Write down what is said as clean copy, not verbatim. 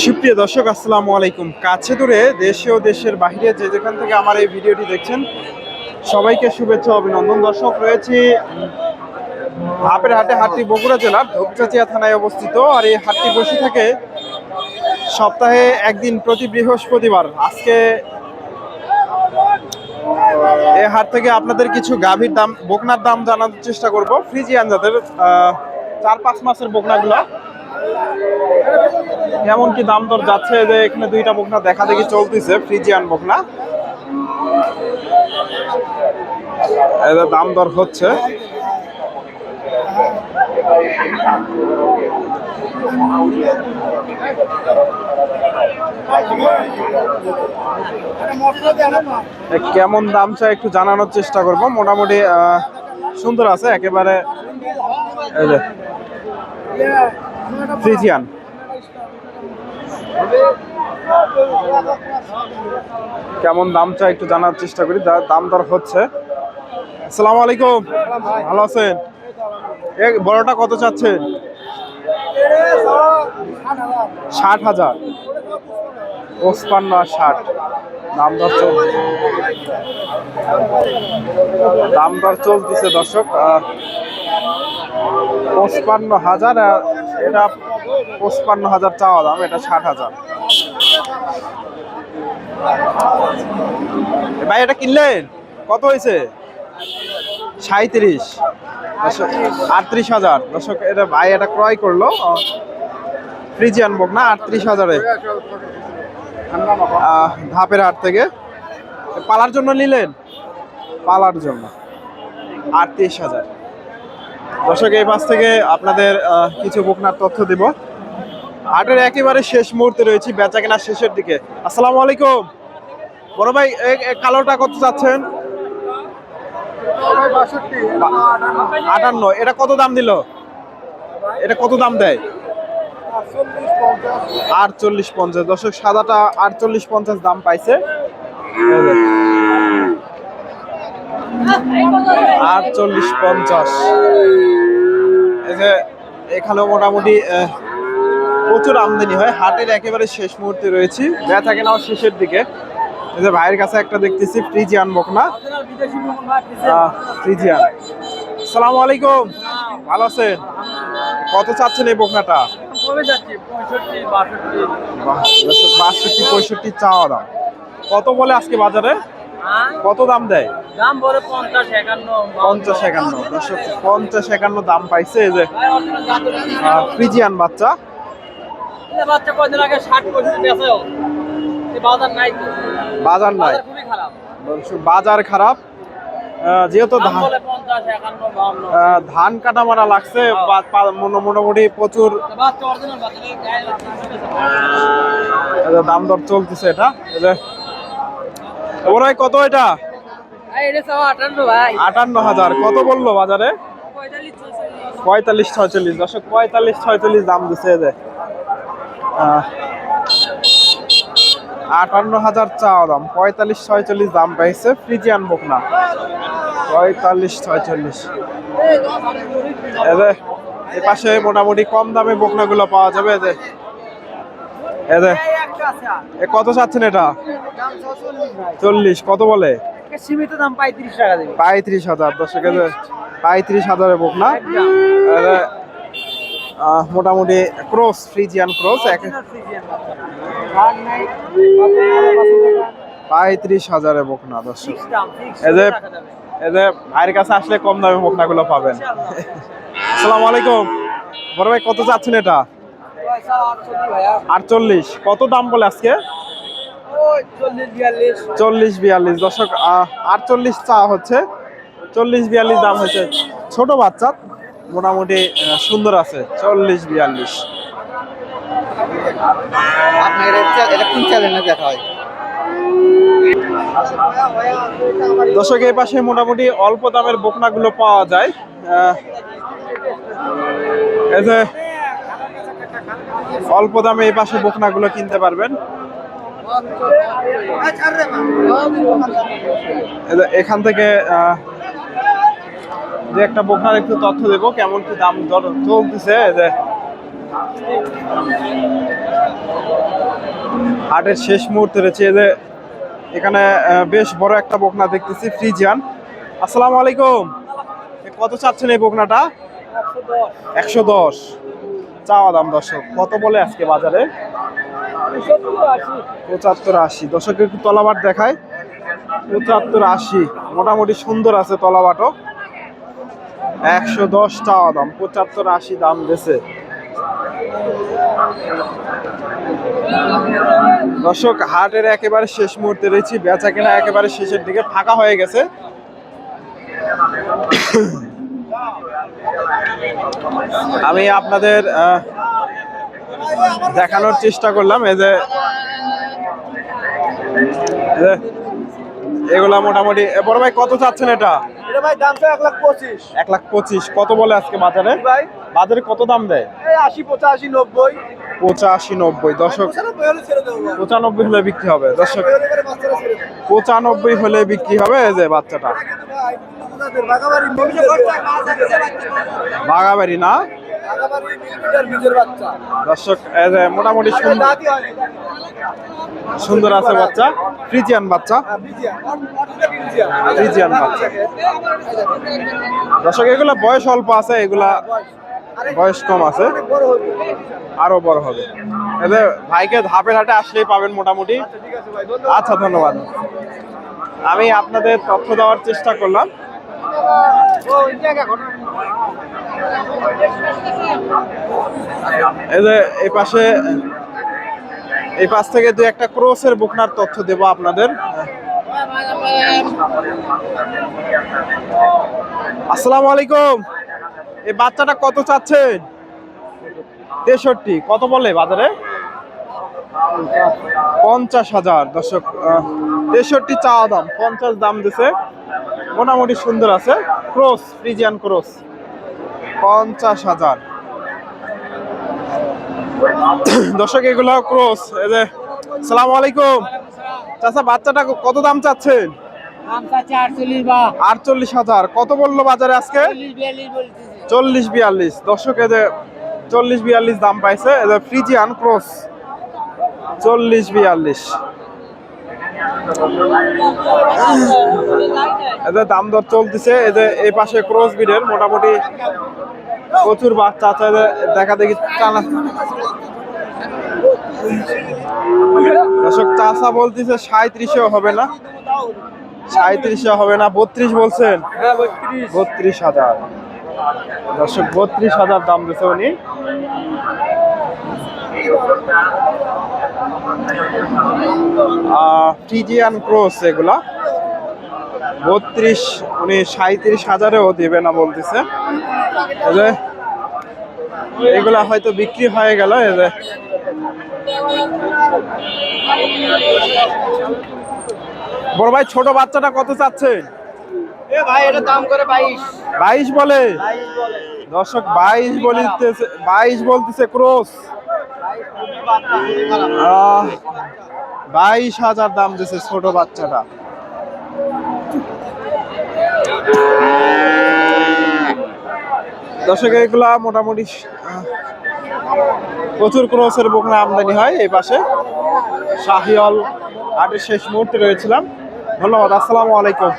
সুপ্রিয় দর্শক, আসসালামু আলাইকুম। কাছে দূরে দেশে ও দেশের বাইরে যে যেখান থেকে আমার এই ভিডিওটি দেখছেন, সবাইকে শুভেচ্ছা অভিনন্দন। দর্শক, রয়েছি ধাপের হাটে। হাটটি বগুড়া জেলার ধূপচাচিয়া থানায় অবস্থিত। আর এই হাটটি বসে থাকে সপ্তাহে একদিন, প্রতি বৃহস্পতিবার। আজকে এই হাট থেকে আপনাদের কিছু গাভীর দাম, বকনার দাম জানার চেষ্টা করব। ফ্রিজিয়ান জাতের 4-5 মাসের বকনাগুলো কেমন কি দাম দর যাচ্ছে। যে এখানে দুইটা বকনা দেখা দেখি চলতেছে, ফ্রিজিয়ান বকনা। এদের দাম দর হচ্ছে। কেমন দাম চাই একটু জানানোর চেষ্টা করব। মোটামুটি সুন্দর আছে একেবারে। এই যে ফ্রিজিয়ান, কেমন দাম চাই একটু জানার চেষ্টা করি। দাম দর হচ্ছে। আসসালামু আলাইকুম, ভালো আছেন? বড়টা কত চাচ্ছেন? 60,000। 55 আর 60 দাম দর চলতেছে দর্শক। 55,000 আর এটা 55,000 চাওয়া দাম, এটা 60,000। ভাই এটা কিনলেন কত হয়েছে? 37, 38,000। দর্শক, এটা ভাই এটা ক্রয় করলো, ফ্রিজিয়ান বকনা 38,000-এ ধাপের হাট থেকে। পালার জন্য নিলেন? পালার জন্য 38,000। দর্শক, এই পাশ থেকে আপনাদের কিছু বকনার তথ্য দিব। হাটের একেবারে শেষ মুহূর্তে রয়েছি, বেচা কেনা শেষের দিকে। আসসালামু আলাইকুম বড় ভাই, কালোটা কত চাচ্ছেন? 58। এটা কত দাম দিল? এটা কত দাম দেয়? 48-50। দর্শক, সাদাটা 48-50 দাম পাইছে। 48-50। এই যে এখানেও মোটামুটি প্রচুর আমদানি হয়। হাটের একেবারে শেষ মুহূর্তে রয়েছি, বেচা কেনাও শেষের দিকে। এই যে ভাইয়ের কাছে একটা দেখতেছি ফ্রিজিয়ান বকনা, ফ্রিজিয়ান। আসসালামু আলাইকুম, ভালো আছেন? কত চাচ্ছেন এই বকনাটা? 62-65 চাওয়া দাম। কত বলে আজকে বাজারে? কত দাম দেয়? দাম বলে 50-51। দর্শক, 50-51 দাম পাইছে। এই যে ফ্রিজিয়ান বাচ্চা। বাচ্চা কয়দিন আগে 60-65 বেচে, বাজার নাই। বাজার নাই, খুবই খারাপ। বাজার খারাপ। যেহেতু ধান কাটা মারা লাগছে, মোটামুটি প্রচুর দাম দর চলতেছে। এটা ওরাই কত? এটা 58,000। কত বললো বাজারে? 45-46। দর্শক, 45-46 দাম দিচ্ছে। যে 58,000 চাওয়া দাম, 45-46 দাম পাইছে ফ্রিজিয়ান বকনা। 45-46। এই পাশে মোটামুটি কম দামে বকনাগুলো পাওয়া যাবে। কত চাচ্ছেন এটা? 40। কত বলে? সীমিত দাম 35 টাকা দেবে। 35,000। দর্শক, 35,000-এ বকনা। মোটামুটি ক্রস, ফ্রিজিয়ান ক্রস। 35,000-এ বকনা। দর্শক, এই যে ভাইয়ের কাছে আসলে কম দামে বকনাগুলো পাবেন। আসসালামু আলাইকুম বড় ভাই, কত চাচ্ছেন এটা? 48। কত দাম বলে আজকে? 40-42। দর্শক, 48 চা হচ্ছে, 40-42 দাম হচ্ছে। ছোট বাচ্চা, মোটামুটি সুন্দর আছে। 40-42। দর্শক, এই পাশে মোটামুটি অল্প দামের বকনাগুলো পাওয়া যায়। এই যে অল্প দামে এই পাশে বকনাগুলো কিনতে পারবেন। এখান থেকে যে একটা বকনার একটু তথ্য দেবো কেমন কি দাম দর চলতেছে। এই যে হাটের শেষ মুহূর্তে রয়েছে। এই যে এখানে বেশ বড় একটা বকনা দেখতেছি ফ্রিজিয়ান। আসসালামু আলাইকুম। কত চাচ্ছেন এই বকনাটা? 110 চাওয়া দাম। দর্শক কত বলে আজকে বাজারে? 75-80। দর্শক একটু তলাবাট দেখায়। 75-80 মোটামুটি সুন্দর আছে তলাবাটও। 110 চাওয়া দাম, 75-80 দাম বেছে। দর্শক হাটের একেবারে শেষ মুহূর্তে রয়েছি, বেচা কেনা একেবারে শেষের দিকে, ফাঁকা হয়ে গেছে। আমি আপনাদের দেখানোর চেষ্টা করলাম। এই যে এগুলা মোটামুটি। বড় ভাই কত চাচ্ছেন এটা? ভাই দাম তো 1,25,000। 1,25,000 কত বলে আজকে বাজারে? ভাই বাজারে কত দাম দেয়? 80, 85, 90। 85-90। দর্শক 95 হলে বিক্রি হবে। দর্শক 95 হলে বিক্রি হবে। এই যে বাচ্চাটা বাগাবাড়ি না দর্শক, এই যে মোটামুটি সুন্দর আছে বাচ্চা, ফ্রিজিয়ান বাচ্চা, ফ্রিজিয়ান বাচ্চা। দর্শক এগুলা বয়স অল্প আছে, এগুলা বয়স কম আছে, আরো বড় হবে। এদের ভাইকে ধাপের হাটে আসলেই পাবেন মোটামুটি। আচ্ছা ধন্যবাদ। আমি আপনাদের তথ্য দেওয়ার চেষ্টা করলাম। এই যে এই পাশ থেকে দুই একটা ক্রসের বকনার তথ্য দেব আপনাদের। আসসালামু আলাইকুম। এই বাচ্চাটা কত চাচ্ছেন? 63। কত বলে বাজারে? 50,000। দর্শক 63 চাওয়া দাম, 50 দাম দিছে। মোটামুটি সুন্দর আছে, ক্রস, ফ্রিজিয়ান ক্রস। 50,000। দর্শক এগুলো ক্রস। এই যে আসসালামু আলাইকুম চাচা, বাচ্চাটা কত দাম চাচ্ছেন? 48,000। কত বললো বাজারে আজকে? 40-42। দর্শক এই যে 40-42 দাম পাইছে। এই যে ফ্রিজিয়ান ক্রস 40-42। এদের দাম দর চলতেছে। এই যে এই পাশে ক্রস বিডের মোটামুটি প্রচুর বাচ্চা আছে। দেখা দেখি টানা। দর্শক চাচা বলতেছে 37-ও হবে না, 37-ও হবে না, 32 বলছেন। 32,000। দর্শক 32,000 দাম দিচ্ছে উনি। ফ্রিজিয়ান ক্রস এগুলা 32, উনি 37,000-এও দেবে না বলতেছে। এগুলা হয়তো বিক্রি হয়ে গেল। বড় ভাই ছোট বাচ্চাটা কত চাচ্ছেন? ভাই এটা দাম করে 22 বলে। দর্শক 22 বলতেছে ক্রস। 22,000 দাম দিছে ছোট বাচ্চাটা। দর্শক এগুলা মোটামুটি প্রচুর ক্রসের বকনা আমদানি হয় এই পাশে। শাহিওয়াল হাটের শেষ মুহূর্তে রয়েছিলাম। ধন্যবাদ। আসসালামু আলাইকুম।